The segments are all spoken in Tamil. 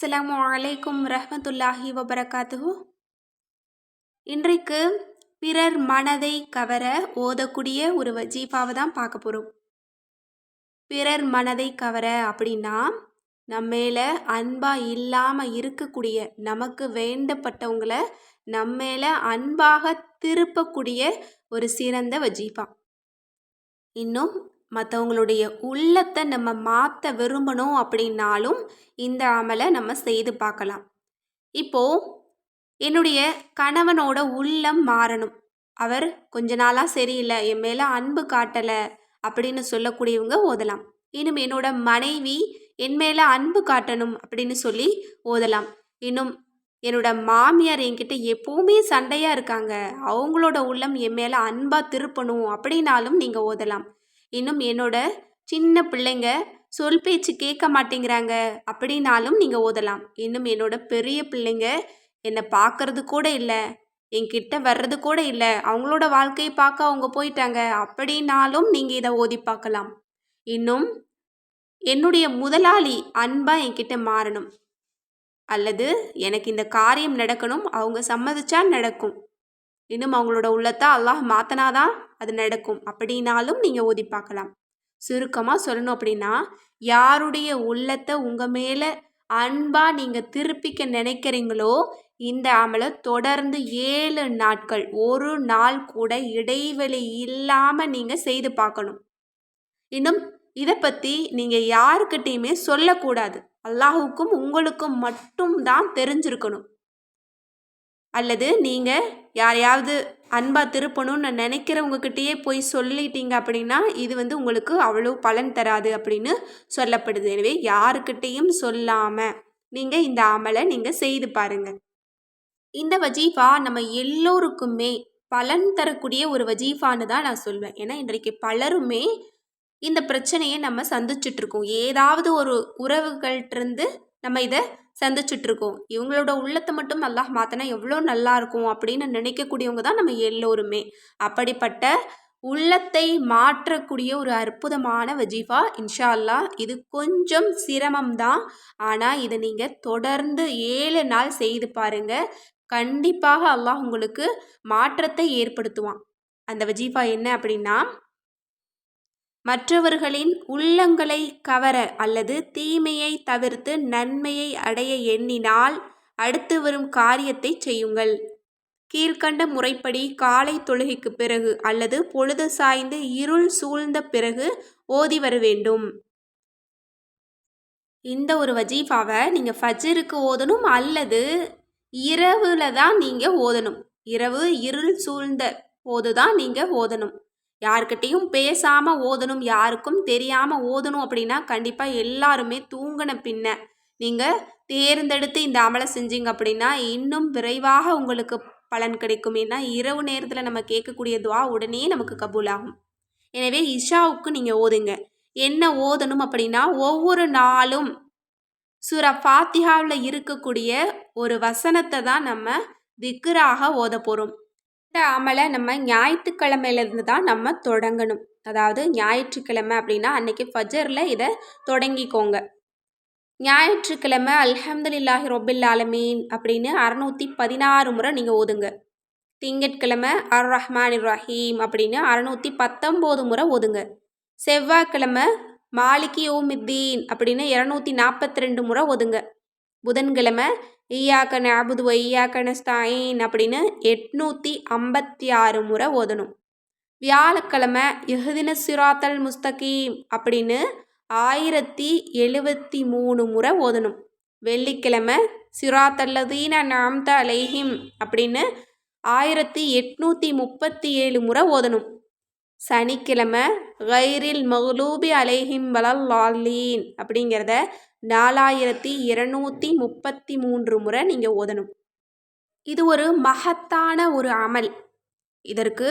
அஸ்ஸலாமு அலைக்கும் ரஹ்மத்துல்லாஹி வபரகாத்துஹு. இன்றைக்கு பிறர் மனதை கவர ஓதக்கூடிய ஒரு வஜீஃபாவை தான் பார்க்க போகிறோம். பிறர் மனதை கவர அப்படின்னா நம்மேல அன்பாக இல்லாமல் இருக்கக்கூடிய, நமக்கு வேண்டப்பட்டவங்களை நம்மேல அன்பாக திருப்பக்கூடிய ஒரு சிறந்த வஜீஃபா. இன்னும் மற்றவங்களுடைய உள்ளத்தை நம்ம மாற்ற விரும்பணும் அப்படின்னாலும் இந்த அமலை நம்ம செய்து பார்க்கலாம். இப்போது என்னுடைய கணவனோட உள்ளம் மாறணும், அவர் கொஞ்ச நாளாக சரியில்லை, என் மேலே அன்பு காட்டலை அப்படின்னு சொல்லக்கூடியவங்க ஓதலாம். இன்னும் என்னோட மனைவி என் மேலே அன்பு காட்டணும் அப்படின்னு சொல்லி ஓதலாம். இன்னும் என்னோட மாமியார் என்கிட்ட எப்போவுமே சண்டையாக இருக்காங்க, அவங்களோட உள்ளம் என் மேலே அன்பாக திருப்பணும் அப்படின்னாலும் நீங்கள் ஓதலாம். இன்னும் என்னோட சின்ன பிள்ளைங்க சொல் பேச்சு கேட்க மாட்டேங்கிறாங்க அப்படின்னாலும் நீங்கள் ஓதலாம். இன்னும் என்னோட பெரிய பிள்ளைங்க என்னை பார்க்கறது கூட இல்லை, என்கிட்ட வர்றது கூட இல்லை, அவங்களோட வாழ்க்கையை பார்க்க அவங்க போயிட்டாங்க அப்படின்னாலும் நீங்கள் இதை ஓதி பார்க்கலாம். இன்னும் என்னுடைய முதலாளி அன்பாக என்கிட்ட மாறணும், அல்லது எனக்கு இந்த காரியம் நடக்கணும், அவங்க சம்மதிச்சா நடக்கும், இன்னும் அவங்களோட உள்ளத்தை அல்லாஹ் மாற்றினாதான் அது நடக்கும் அப்படின்னாலும் நீங்கள் ஓதி பார்க்கலாம். சுருக்கமாக சொல்லணும் அப்படின்னா, யாருடைய உள்ளத்தை உங்கள் மேலே அன்பாக நீங்கள் திருப்பிக்க நினைக்கிறீங்களோ இந்த அமலை தொடர்ந்து 7 நாட்கள், ஒரு நாள் கூட இடைவெளி இல்லாமல் நீங்கள் செய்து பார்க்கணும். இன்னும் இதை பற்றி நீங்கள் யாருக்கிட்டையுமே சொல்லக்கூடாது, அல்லாஹுக்கும் உங்களுக்கும் மட்டும்தான் தெரிஞ்சிருக்கணும். அல்லது நீங்கள் யாரையாவது அன்பாக திருப்பணும்னு நினைக்கிறவங்கக்கிட்டேயே போய் சொல்லிட்டீங்க அப்படின்னா இது உங்களுக்கு அவ்வளோ பலன் தராது அப்படின்னு சொல்லப்படுது. எனவே யாருக்கிட்டையும் சொல்லாமல் நீங்கள் இந்த அமலை நீங்கள் செய்து பாருங்கள். இந்த வஜீஃபா நம்ம எல்லோருக்குமே பலன் தரக்கூடிய ஒரு வஜீஃபான்னு தான் நான் சொல்வேன். ஏன்னா இன்றைக்கு பலருமே இந்த பிரச்சனையை நம்ம சந்திச்சுட்ருக்கோம். ஏதாவது ஒரு உறவுகள்கிட்டருந்து நம்ம இதை சந்திச்சுட்ருக்கோம். இவங்களோட உள்ளத்தை மட்டும் அல்லாஹ் மாற்றினா எவ்வளோ நல்லா இருக்கும் அப்படின்னு நினைக்கக்கூடியவங்க தான் நம்ம எல்லோருமே. அப்படிப்பட்ட உள்ளத்தை மாற்றக்கூடிய ஒரு அற்புதமான வஜீஃபா இன்ஷா அல்லாஹ். இது கொஞ்சம் சிரமம்தான், ஆனால் இதை நீங்கள் தொடர்ந்து 7 நாள் செய்து பாருங்கள். கண்டிப்பாக அல்லாஹ் உங்களுக்கு மாற்றத்தை ஏற்படுத்துவான். அந்த வஜீஃபா என்ன அப்படின்னா, மற்றவர்களின் உள்ளங்களை கவர அல்லது தீமையை தவிர்த்து நன்மையை அடைய எண்ணினால் அடுத்து வரும் காரியத்தை செய்யுங்கள். கீழ்கண்ட முறைப்படி காலை தொழுகைக்கு பிறகு அல்லது பொழுது சாய்ந்து இருள் சூழ்ந்த பிறகு ஓதி வர வேண்டும். இந்த ஒரு வஜீஃபாவை நீங்கள் ஃபஜ்ருக்கு ஓதணும் அல்லது இரவுல தான் நீங்கள் ஓதணும். இரவு இருள் சூழ்ந்த போது தான் நீங்கள் ஓதணும். யார்கிட்டையும் பேசாமல் ஓதணும், யாருக்கும் தெரியாமல் ஓதணும் அப்படின்னா கண்டிப்பாக எல்லாருமே தூங்கின பின்ன நீங்கள் தேர்ந்தெடுத்து இந்த அமலை செஞ்சீங்க அப்படின்னா இன்னும் விரைவாக உங்களுக்கு பலன் கிடைக்கும். ஏன்னா இரவு நேரத்தில் நம்ம கேட்கக்கூடிய துவா உடனே நமக்கு கபூலாகும். எனவே இஷாவுக்கு நீங்கள் ஓதுங்க. என்ன ஓதணும் அப்படின்னா, ஒவ்வொரு நாளும் சூரா ஃபாத்திஹாவில் இருக்கக்கூடிய ஒரு வசனத்தை தான் நம்ம திக்ராக ஓத போகிறோம். இந்த அமலை நம்ம ஞாயிற்றுக்கிழமையிலேருந்து தான் நம்ம தொடங்கணும். அதாவது ஞாயிற்றுக்கிழமை அப்படின்னா அன்னைக்கு ஃபஜரில் இதை தொடங்கிக்கோங்க. ஞாயிற்றுக்கிழமை அல்ஹம்துலில்லாஹி ரொபில் ஆலமீன் அப்படின்னு 616 முறை நீங்கள் ஓதுங்க. திங்கட்கிழமை அர் ரஹ்மான் ரஹீம் அப்படின்னு 619 முறை ஓதுங்க. செவ்வாய்க்கிழமை மாலிகி யௌமித்தீன் அப்படின்னு 242 முறை ஓதுங்க. புதன்கிழமை ஈயாக்க நஅபுது வ ஈயாக்க நஸ்தஈன் அப்படின்னு 856 முறை ஓதணும். வியாழக்கிழமை இஹ்தின சிராத்தல் முஸ்தகீம் அப்படின்னு 1073 முறை ஓதணும். வெள்ளிக்கிழமை சிராத்தல்லதீன அன்அம்த அலைஹிம் அப்படின்னு 1837 முறை ஓதணும். சனிக்கிழமை கைரில் மக்லூபி அலைஹிம் வலல்லாலீன் அப்படிங்கிறத 4233 முறை நீங்கள் ஓதணும். இது ஒரு மகத்தான ஒரு அமல், இதற்கு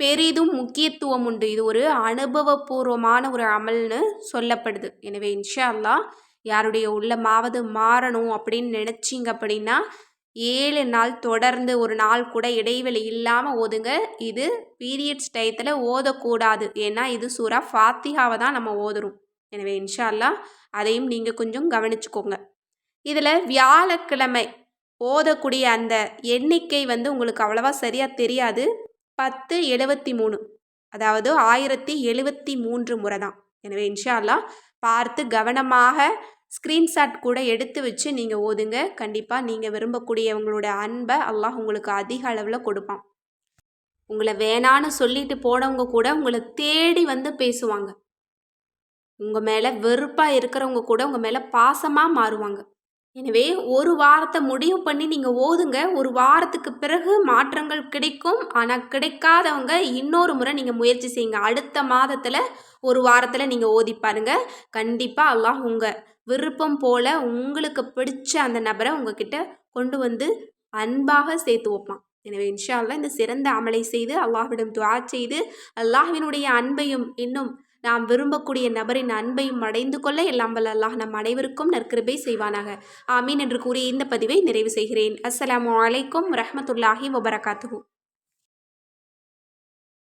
பெரிதும் முக்கியத்துவம் உண்டு. இது ஒரு அனுபவபூர்வமான ஒரு அமல்னு சொல்லப்படுது. எனவே இன்ஷா அல்லாஹ் யாருடைய உள்ளமாவது மாறணும் அப்படின்னு நினச்சிங்க அப்படின்னா 7 நாள் தொடர்ந்து ஒரு நாள் கூட இடைவெளி இல்லாமல் ஓதுங்க. இது பீரியட்ஸ் டயத்தில் ஓதக்கூடாது, ஏன்னா இது சூரா ஃபாத்திஹாவை தான் நம்ம ஓதுறோம். எனவே இன்ஷா அல்லாஹ் அதையும் நீங்கள் கொஞ்சம் கவனிச்சுக்கோங்க. இதில் வியாழக்கிழமை ஓதக்கூடிய அந்த எண்ணிக்கை உங்களுக்கு அவ்வளவா சரியாக தெரியாது. 1073, அதாவது 1073 முறை தான். எனவே இன்ஷா அல்லாஹ் பார்த்து கவனமாக ஸ்க்ரீன்ஷாட் கூட எடுத்து வச்சு நீங்கள் ஓதுங்க. கண்டிப்பாக நீங்கள் விரும்பக்கூடிய உங்களோட அன்பை அல்லாஹ் உங்களுக்கு அதிக அளவில் கொடுப்பான். உங்களை வேணான்னு சொல்லிட்டு போனவங்க கூட உங்களை தேடி பேசுவாங்க. உங்கள் மேலே வெறுப்பாக இருக்கிறவங்க கூட உங்கள் மேலே பாசமாக மாறுவாங்க. எனவே ஒரு வாரத்தை முடிவு பண்ணி நீங்கள் ஓதுங்க. ஒரு வாரத்துக்கு பிறகு மாற்றங்கள் கிடைக்கும். ஆனால் கிடைக்காதவங்க இன்னொரு முறை நீங்கள் முயற்சி செய்யுங்க. அடுத்த மாதத்தில் ஒரு வாரத்தில் நீங்கள் ஓதி பாருங்க. கண்டிப்பாக அல்லாஹ் உங்கள் விருப்பம் போல் உங்களுக்கு பிடிச்ச அந்த நபரை உங்ககிட்ட கொண்டு அன்பாக சேர்த்து வைப்பான். எனவே இன்ஷா அல்லாஹ் இந்த சிறந்த அமலை செய்து அல்லாஹ்விடம் துஆ செய்து அல்லாஹ்வினுடைய அன்பையும் இன்னும் நாம் விரும்பக்கூடிய நபரின் அன்பையும் அடைந்து கொள்ள எல்லாம் வல்ல அல்லாஹ் நம் அனைவருக்கும் நற்கிருபை செய்வானாக. ஆமீன் என்று கூறி இந்த பதிவை நிறைவு செய்கிறேன். அஸ்ஸலாமு அலைக்கும் வரஹ்மத்துல்லாஹி வபரகாத்துஹு.